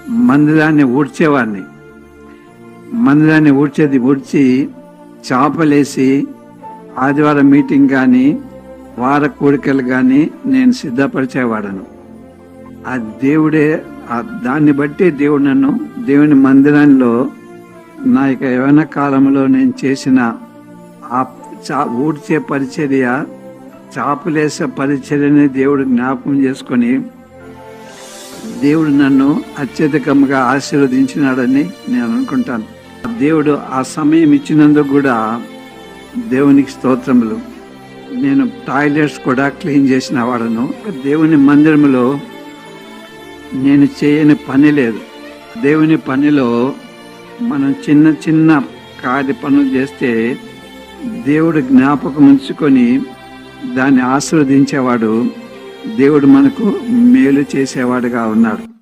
మందిరాన్ని ఊడ్చేవాడిని. మందిరాన్ని ఊడ్చి చాపలేసి ఆదివారం మీటింగ్ కానీ వార కోరికలు కానీ నేను సిద్ధపరిచేవాడను. ఆ దేవుడే, దాన్ని బట్టి దేవుడు నన్ను దేవుని మందిరంలో నా యొక్క యవ్వన కాలంలో నేను చేసిన ఆ ఊడ్చే పరిచర్య, చాపలేసే పరిచర్యని దేవుడు జ్ఞాపకం చేసుకొని దేవుడు నన్ను అత్యధికంగా ఆశీర్వదించినాడని నేను అనుకుంటాను. దేవుడు ఆ సమయం ఇచ్చినందుకు కూడా దేవునికి స్తోత్రములు. నేను టాయిలెట్స్ కూడా క్లీన్ చేసిన వాడను. దేవుని మందిరంలో నేను చేయని పని లేదు. దేవుని పనిలో మనం చిన్న చిన్న కార్య పనులు చేస్తే దేవుడు జ్ఞాపకం ఉంచుకొని దాన్ని ఆశీర్వదించేవాడు. దేవుడు మనకు మేలు చేసేవాడుగా ఉన్నాడు.